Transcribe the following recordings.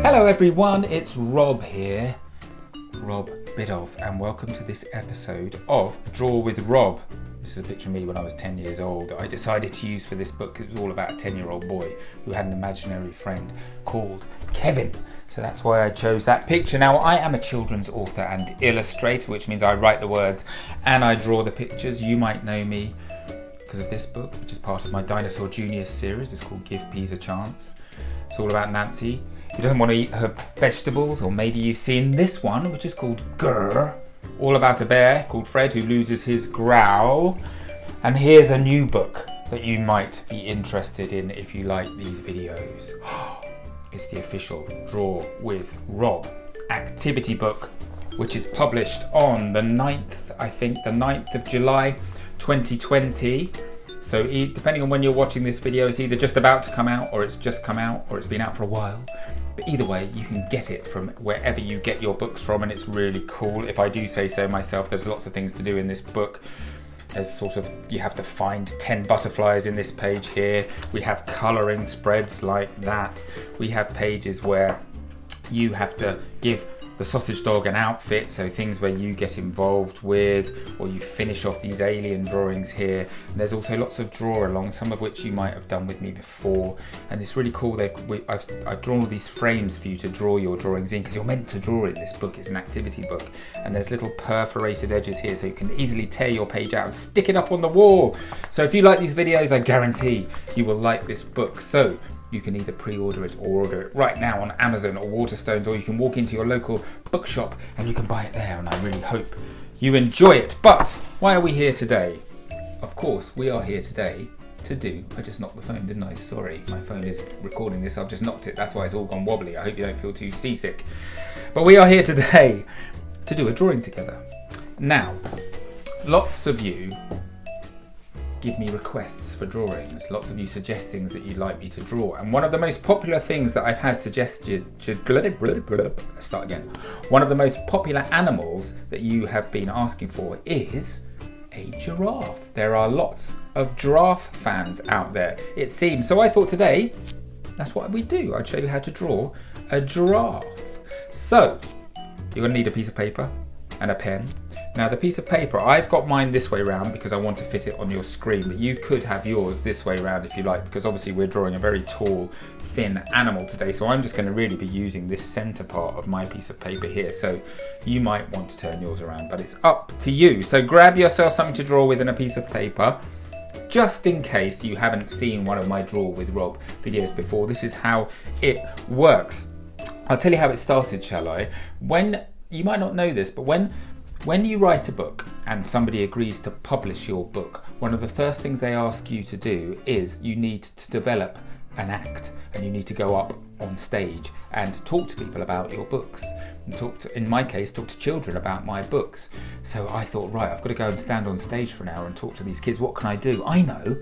Hello everyone, it's Rob here, Rob Biddulph, and welcome to this episode of Draw with Rob. This is a picture of me when I was 10 years old. I decided to use for this book because it was all about a 10-year-old boy who had an imaginary friend called Kevin. So that's why I chose that picture. Now, I am a children's author and illustrator, which means I write the words and I draw the pictures. You might know me because of this book, which is part of my Dinosaur Juniors series. It's called Give Peas a Chance. It's all about Nancy, who doesn't want to eat her vegetables, or maybe you've seen this one, which is called Grrr, all about a bear called Fred who loses his growl. And here's a new book that you might be interested in if you like these videos. It's the official Draw with Rob activity book, which is published on the 9th of July 2020. So depending on when you're watching this video, it's either just about to come out, or it's just come out, or it's been out for a while. But either way, you can get it from wherever you get your books from, and it's really cool. If I do say so myself, there's lots of things to do in this book. There's you have to find 10 butterflies in this page here. We have colouring spreads like that. We have pages where you have to give the sausage dog an outfit, so things where you get involved with, or you finish off these alien drawings here. And there's also lots of draw along, some of which you might have done with me before. And it's really cool. I've drawn all these frames for you to draw your drawings in, because you're meant to draw in this book. It's an activity book. And there's little perforated edges here, so you can easily tear your page out and stick it up on the wall. So if you like these videos, I guarantee you will like this book. So you can either pre-order it or order it right now on Amazon or Waterstones, or you can walk into your local bookshop and you can buy it there, and I really hope you enjoy it. But why are we here today? Of course, we are here today I just knocked the phone, didn't I? Sorry, my phone is recording this, I've just knocked it, that's why it's all gone wobbly. I hope you don't feel too seasick. But we are here today to do a drawing together. Now, lots of you give me requests for drawings. Lots of you suggest things that you'd like me to draw. And one of the most popular things that I've had suggested, start again. One of the most popular animals that you have been asking for is a giraffe. There are lots of giraffe fans out there, it seems. So I thought today, that's what we do. I'd show you how to draw a giraffe. So you're gonna need a piece of paper and a pen. Now the piece of paper, I've got mine this way around because I want to fit it on your screen, but you could have yours this way around if you like, because obviously we're drawing a very tall, thin animal today, so I'm just going to really be using this center part of my piece of paper here, so you might want to turn yours around, but it's up to you. So grab yourself something to draw with and a piece of paper, just in case you haven't seen one of my Draw with Rob videos before. This is how it works. I'll tell you how it started, shall I? You might not know this, but when you write a book and somebody agrees to publish your book, one of the first things they ask you to do is you need to develop an act, and you need to go up on stage and talk to people about your books. And in my case, talk to children about my books. So I thought, right, I've got to go and stand on stage for an hour and talk to these kids. What can I do? I know,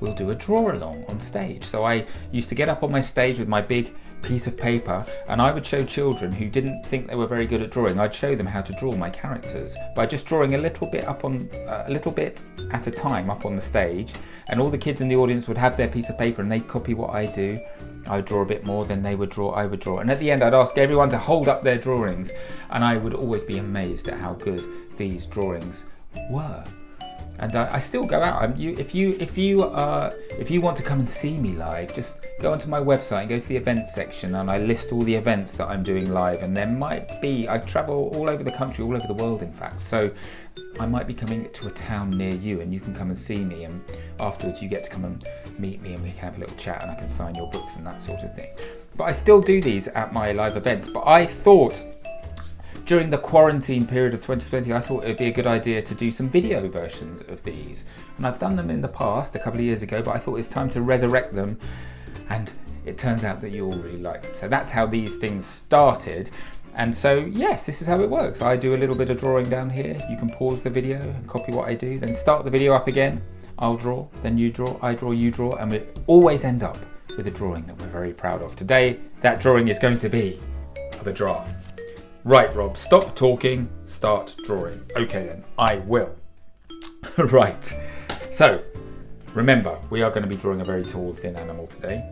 we'll do a draw along on stage. So I used to get up on my stage with my big piece of paper, and I would show children who didn't think they were very good at drawing. I'd show them how to draw my characters by just drawing a little bit at a time up on the stage, and all the kids in the audience would have their piece of paper and they'd copy what I do. I would draw a bit more, then they would draw, I would draw, and at the end I'd ask everyone to hold up their drawings, and I would always be amazed at how good these drawings were. And I still go out. If you want to come and see me live, just go onto my website and go to the events section, and I list all the events that I'm doing live. And there might be, I travel all over the country, all over the world, in fact. So I might be coming to a town near you, and you can come and see me. And afterwards, you get to come and meet me, and we can have a little chat, and I can sign your books and that sort of thing. But I still do these at my live events. But I thought, during the quarantine period of 2020, I thought it would be a good idea to do some video versions of these. And I've done them in the past, a couple of years ago, but I thought it's time to resurrect them. And it turns out that you all really like them. So that's how these things started. And so, yes, this is how it works. I do a little bit of drawing down here. You can pause the video and copy what I do, then start the video up again. I'll draw, then you draw, I draw, you draw, and we always end up with a drawing that we're very proud of. Today, that drawing is going to be of a giraffe. Right, Rob, stop talking, start drawing. Okay then, I will. Right, so remember, we are going to be drawing a very tall, thin animal today.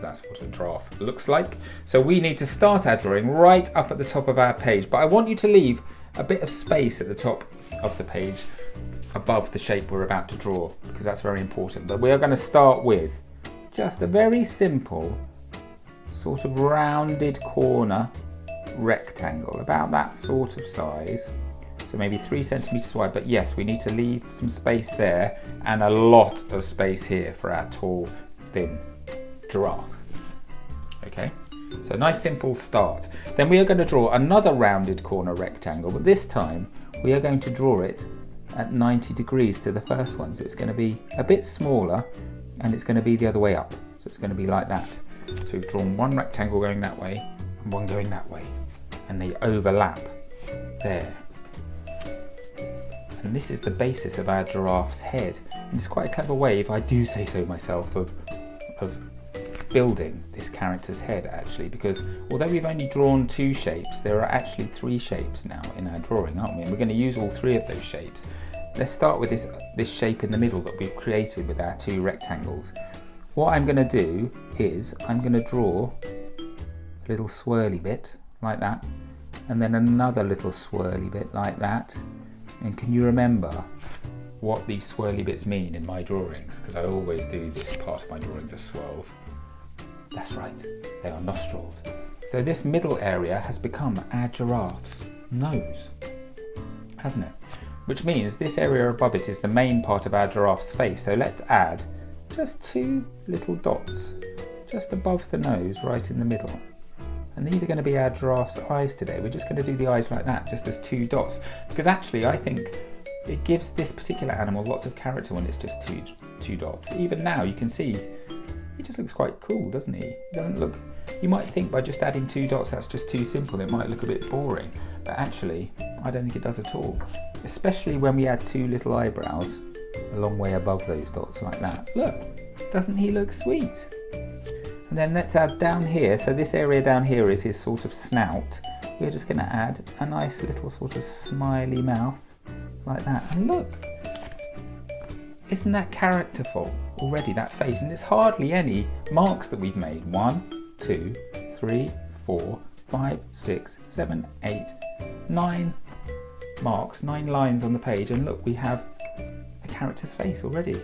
that's what a giraffe looks like. So we need to start our drawing right up at the top of our page, but I want you to leave a bit of space at the top of the page above the shape we're about to draw, because that's very important. But we are going to start with just a very simple sort of rounded corner rectangle, about that sort of size. So maybe 3 centimeters wide, but yes, we need to leave some space there and a lot of space here for our tall, thin giraffe. Okay, so nice simple start. Then we are going to draw another rounded corner rectangle, but this time we are going to draw it at 90 degrees to the first one. So it's going to be a bit smaller and it's going to be the other way up. So it's going to be like that. So we've drawn one rectangle going that way and one going that way, and they overlap there. And this is the basis of our giraffe's head. And it's quite a clever way, if I do say so myself, of building this character's head actually, because although we've only drawn 2 shapes, there are actually 3 shapes now in our drawing, aren't we? And we're going to use all 3 of those shapes. Let's start with this shape in the middle that we've created with our 2 rectangles. What I'm going to do is I'm going to draw a little swirly bit like that, and then another little swirly bit like that. And can you remember what these swirly bits mean in my drawings? Because I always do this part of my drawings as swirls. That's right, they are nostrils. So this middle area has become our giraffe's nose, hasn't it? Which means this area above it is the main part of our giraffe's face. So let's add just 2 little dots just above the nose, right in the middle. And these are going to be our giraffe's eyes today. We're just going to do the eyes like that, just as 2 dots. Because actually I think it gives this particular animal lots of character when it's just two dots. Even now you can see he just looks quite cool, doesn't he? He doesn't look, you might think by just adding 2 dots that's just too simple, it might look a bit boring. But actually I don't think it does at all. Especially when we add 2 little eyebrows a long way above those dots like that. Look, doesn't he look sweet? And then let's add down here, so this area down here is his sort of snout. We're just going to add a nice little sort of smiley mouth like that. And look, isn't that characterful already, that face? And there's hardly any marks that we've made. 1, 2, 3, 4, 5, 6, 7, 8, 9 marks, 9 lines on the page, and look, we have a character's face already.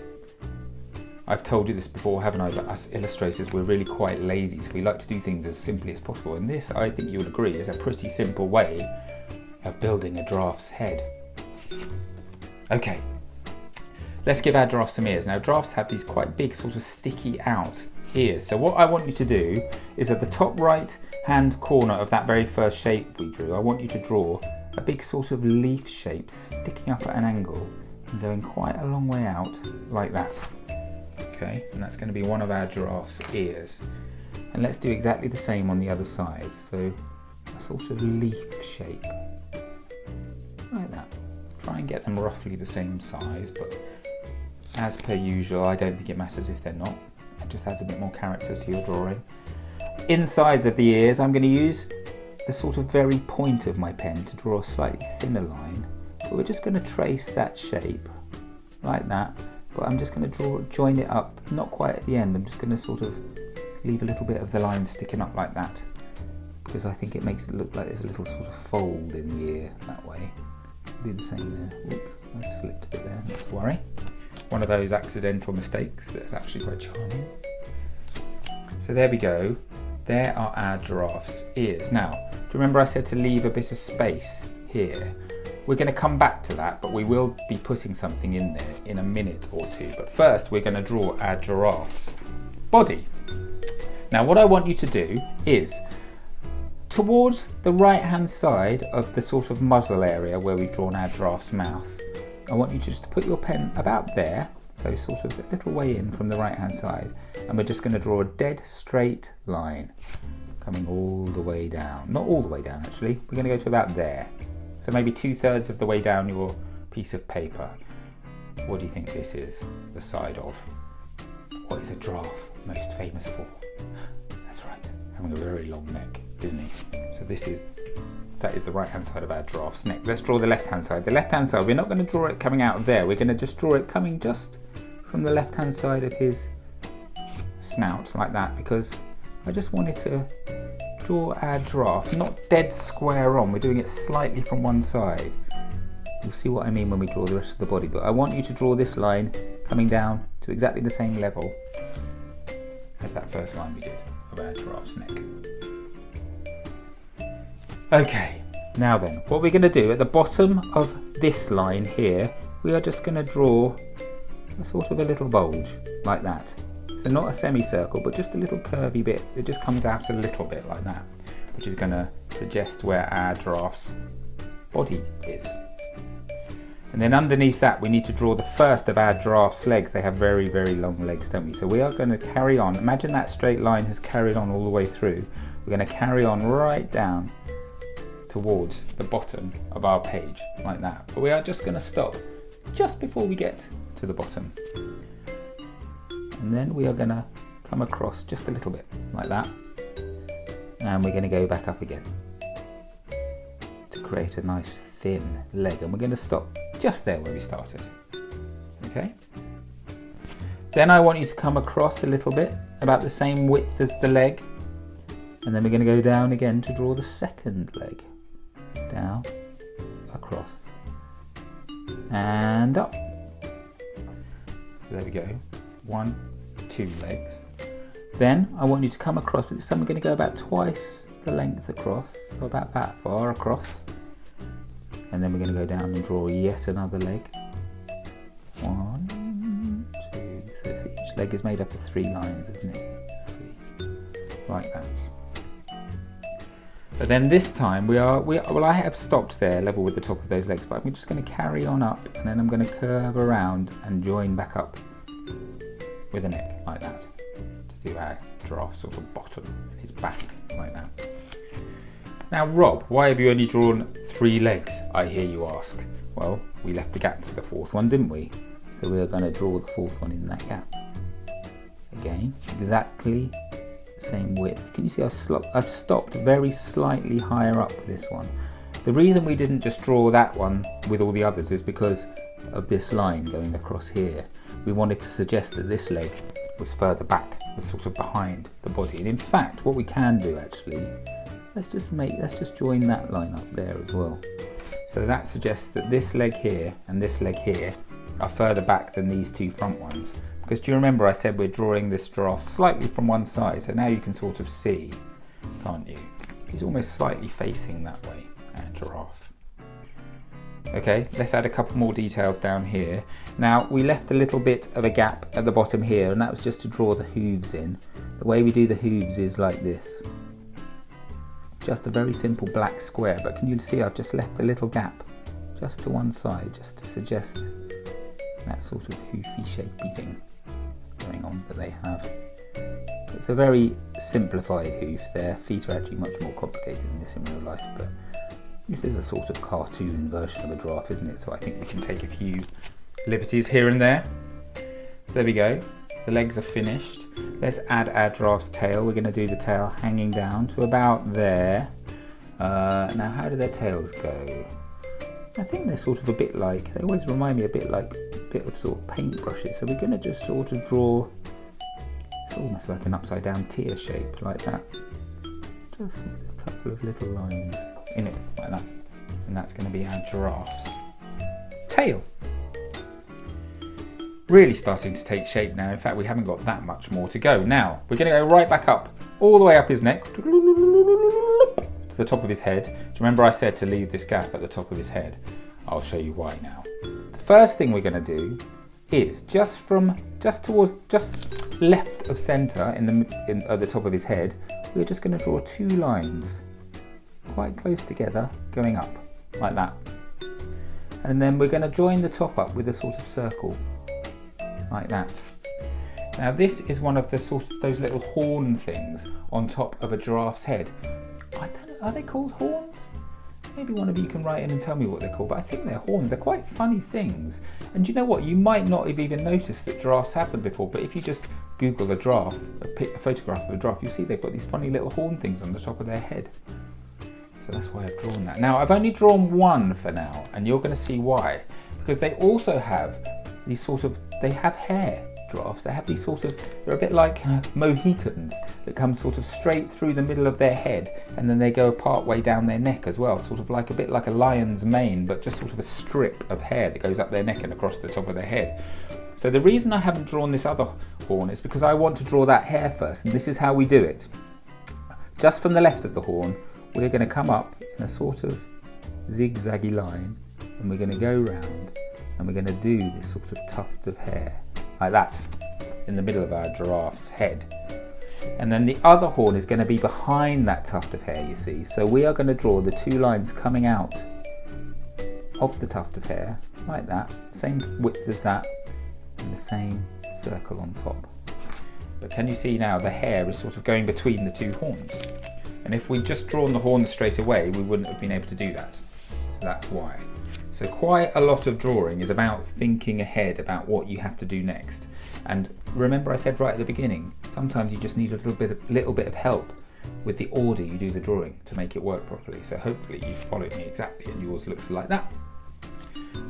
I've told you this before, haven't I, but us illustrators, we're really quite lazy, so we like to do things as simply as possible, and this, I think you would agree, is a pretty simple way of building a giraffe's head. Okay, let's give our giraffe some ears. Now giraffes have these quite big sort of sticky out ears, so what I want you to do is at the top right hand corner of that very first shape we drew, I want you to draw a big sort of leaf shape sticking up at an angle and going quite a long way out like that. Okay, and that's going to be one of our giraffe's ears. And let's do exactly the same on the other side. So a sort of leaf shape like that. Try and get them roughly the same size, but as per usual, I don't think it matters if they're not. It just adds a bit more character to your drawing. Insides of the ears, I'm going to use the sort of very point of my pen to draw a slightly thinner line. But we're just going to trace that shape like that. But I'm just going to join it up, not quite at the end. I'm just going to sort of leave a little bit of the line sticking up like that, because I think it makes it look like there's a little sort of fold in the ear that way. Do the same there. Oops, I slipped a bit there, not to worry. One of those accidental mistakes that's actually quite charming. So there we go. There are our giraffe's ears. Now, do you remember I said to leave a bit of space here? We're going to come back to that, but we will be putting something in there in a minute or 2. But first, we're going to draw our giraffe's body. Now, what I want you to do is, towards the right-hand side of the sort of muzzle area where we've drawn our giraffe's mouth, I want you to just put your pen about there, so sort of a little way in from the right-hand side, and we're just going to draw a dead straight line coming all the way down. Not all the way down, actually. We're going to go to about there. So maybe 2/3 of the way down your piece of paper. What do you think this is the side of? What is a giraffe most famous for? That's right, having a very long neck, isn't he? So that is the right hand side of our giraffe's neck. Let's draw the left hand side. The left hand side, we're not going to draw it coming out of there. We're going to just draw it coming just from the left hand side of his snout like that, because I just wanted to draw our giraffe, not dead square on, we're doing it slightly from one side. You'll see what I mean when we draw the rest of the body, but I want you to draw this line coming down to exactly the same level as that first line we did of our giraffe's neck. Okay, now then, what we're going to do at the bottom of this line here, we are just going to draw a sort of a little bulge like that. So not a semicircle, but just a little curvy bit. It just comes out a little bit like that, which is going to suggest where our giraffe's body is. And then underneath that, we need to draw the first of our giraffe's legs. They have very, very long legs, don't we? So we are going to carry on. Imagine that straight line has carried on all the way through. We're going to carry on right down towards the bottom of our page, like that. But we are just going to stop just before we get to the bottom. And then we are going to come across just a little bit, like that. And we're going to go back up again to create a nice thin leg. And we're going to stop just there where we started. Okay? Then I want you to come across a little bit, about the same width as the leg. And then we're going to go down again to draw the second leg. Down, across, and up. So there we go. 1, 2 legs. Then I want you to come across, but this time we're going to go about twice the length across, so about that far across. And then we're going to go down and draw yet another leg. 1, 2, so each leg is made up of 3 lines, isn't it? 3, like that. But then this time well, I have stopped there level with the top of those legs, but I'm just going to carry on up, and then I'm going to curve around and join back up with a neck like that to do our giraffe sort of bottom and his back like that. Now Rob, why have you only drawn 3 legs, I hear you ask? Well, we left the gap for the 4th one, didn't we? So we are going to draw the 4th one in that gap. Again, exactly same width. Can you see I've stopped very slightly higher up this one. The reason we didn't just draw that one with all the others is because of this line going across here. We wanted to suggest that this leg was further back, was sort of behind the body. And in fact, what we can do actually, let's just join that line up there as well. So that suggests that this leg here and this leg here are further back than these 2 front ones. Because do you remember I said we're drawing this giraffe slightly from one side, so now you can sort of see, can't you? He's almost slightly facing that way, our giraffe. Okay, let's add a couple more details down here. Now, we left a little bit of a gap at the bottom here, and that was just to draw the hooves in. The way we do the hooves is like this. Just a very simple black square, but can you see I've just left a little gap just to one side, just to suggest that sort of hoofy shapey thing going on that they have. It's a very simplified hoof. Their feet are actually much more complicated than this in real life, but this is a sort of cartoon version of a giraffe, isn't it? So I think we can take a few liberties here and there. So there we go. The legs are finished. Let's add our giraffe's tail. We're going to do the tail hanging down to about there. Now, how do their tails go? I think they're sort of a bit like, they always remind me a bit like bit of sort of paintbrushes. So we're going to just sort of draw, it's almost like an upside down tear shape like that. Just with a couple of little lines in it like that. And that's going to be our giraffe's tail. Really starting to take shape now. In fact, we haven't got that much more to go. Now, we're going to go right back up, all the way up his neck, to the top of his head. Do you remember I said to leave this gap at the top of his head? I'll show you why now. The first thing we're going to do is just left of center at the top of his head, we're just going to draw 2 lines quite close together going up like that. And then we're going to join the top up with a sort of circle like that. Now this is one of the those little horn things on top of a giraffe's head. I don't know, are they called horns? Maybe one of you can write in and tell me what they're called, but I think they're horns. They're quite funny things. And you know what? You might not have even noticed that giraffes have them before, but if you just Google a giraffe, a photograph of a giraffe, you'll see they've got these funny little horn things on the top of their head. So that's why I've drawn that. Now, I've only drawn one for now, and you're going to see why. Because they also have these they have hair giraffes, they have these sort of, they're a bit like Mohicans that come sort of straight through the middle of their head, and then they go part way down their neck as well, sort of like a bit like a lion's mane, but just sort of a strip of hair that goes up their neck and across the top of their head. So the reason I haven't drawn this other horn is because I want to draw that hair first, and this is how we do it. Just from the left of the horn, we're going to come up in a sort of zigzaggy line, and we're going to go round, and we're going to do this sort of tuft of hair, like that, in the middle of our giraffe's head. And then the other horn is going to be behind that tuft of hair, you see. So we are going to draw the two lines coming out of the tuft of hair, like that, same width as that, and the same circle on top. But can you see now the hair is sort of going between the two horns? And if we'd just drawn the horns straight away, we wouldn't have been able to do that. So that's why. So quite a lot of drawing is about thinking ahead about what you have to do next. And remember I said right at the beginning, sometimes you just need a little bit of help with the order you do the drawing to make it work properly. So hopefully you've followed me exactly and yours looks like that.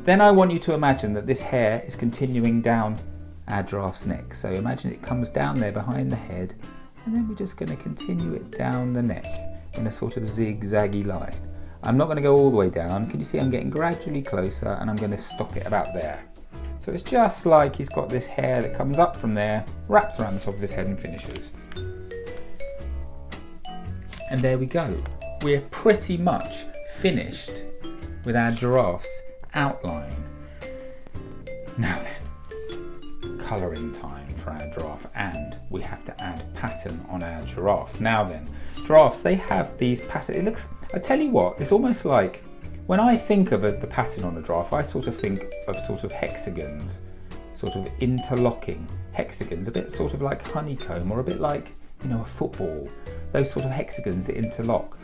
Then I want you to imagine that this hair is continuing down our giraffe's neck. So imagine it comes down there behind the head, and then we're just going to continue it down the neck in a sort of zigzaggy line. I'm not going to go all the way down. Can you see I'm getting gradually closer, and I'm going to stop it about there. So it's just like he's got this hair that comes up from there, wraps around the top of his head and finishes. And there we go. We're pretty much finished with our giraffe's outline. Now then, colouring time for our giraffe, and we have to add pattern on our giraffe. Now then, giraffes, they have these patterns. It looks, I tell you what, it's almost like, when I think of the pattern on a giraffe, I sort of think of sort of hexagons, sort of interlocking hexagons, a bit sort of like honeycomb, or a bit like, you know, a football, those sort of hexagons that interlock.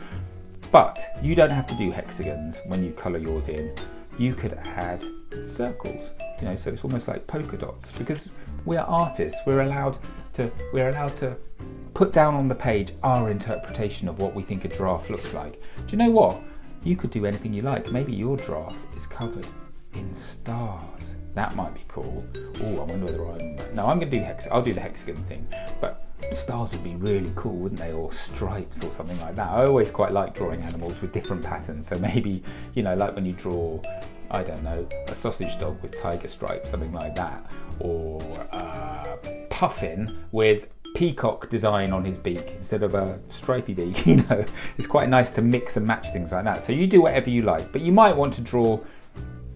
But you don't have to do hexagons when you colour yours in. You could add circles, you know, so it's almost like polka dots, because we're artists. We're allowed to put down on the page our interpretation of what we think a giraffe looks like. Do you know what? You could do anything you like. Maybe your giraffe is covered in stars. That might be cool. Oh, I wonder whether I'm going to do I'll do the hexagon thing, but stars would be really cool, wouldn't they? Or stripes or something like that. I always quite like drawing animals with different patterns. So maybe, you know, like when you draw, I don't know, a sausage dog with tiger stripes, something like that, or a puffin with peacock design on his beak instead of a stripy beak. You know, it's quite nice to mix and match things like that. So you do whatever you like, but you might want to draw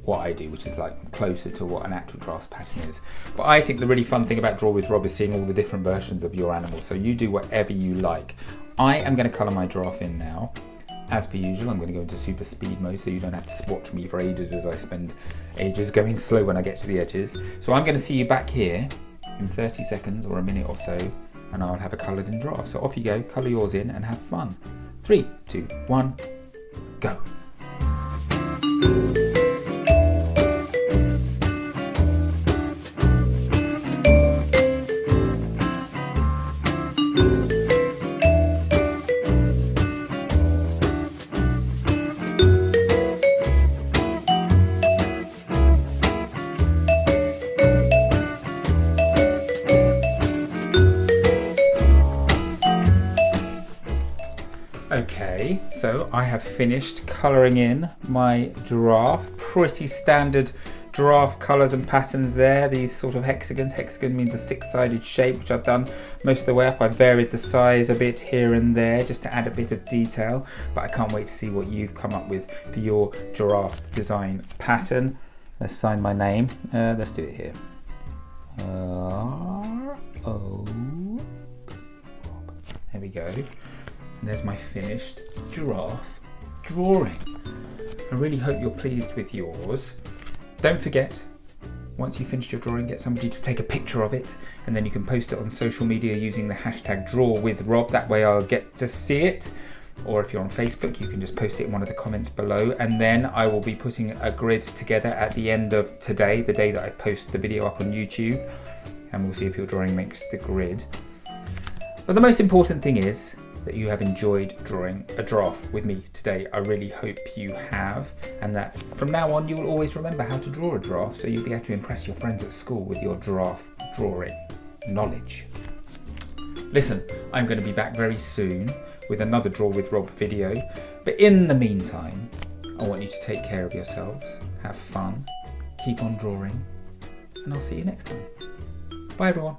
what I do, which is like closer to what an actual giraffe's pattern is. But I think the really fun thing about Draw with Rob is seeing all the different versions of your animal. So you do whatever you like. I am going to colour my giraffe in now. As per usual, I'm going to go into super speed mode so you don't have to watch me for ages as I spend ages going slow when I get to the edges. So I'm going to see you back here in 30 seconds or a minute or so, and I'll have a coloured in giraffe. So off you go, colour yours in and have fun. 3, 2, 1, go. Okay, so I have finished colouring in my giraffe. Pretty standard giraffe colours and patterns there. These sort of hexagons. Hexagon means a six-sided shape, which I've done most of the way up. I've varied the size a bit here and there just to add a bit of detail. But I can't wait to see what you've come up with for your giraffe design pattern. Let's sign my name. Let's do it here. R-O. There we go. And there's my finished giraffe drawing. I really hope you're pleased with yours. Don't forget, once you finish your drawing, get somebody to take a picture of it, and then you can post it on social media using the hashtag #DrawWithRob. That way I'll get to see it. Or if you're on Facebook, you can just post it in one of the comments below. And then I will be putting a grid together at the end of today, the day that I post the video up on YouTube. And we'll see if your drawing makes the grid. But the most important thing is, that you have enjoyed drawing a giraffe with me today. I really hope you have, and that from now on you will always remember how to draw a giraffe, so you'll be able to impress your friends at school with your giraffe drawing knowledge. Listen, I'm going to be back very soon with another Draw with Rob video, but in the meantime, I want you to take care of yourselves, have fun, keep on drawing, and I'll see you next time. Bye everyone.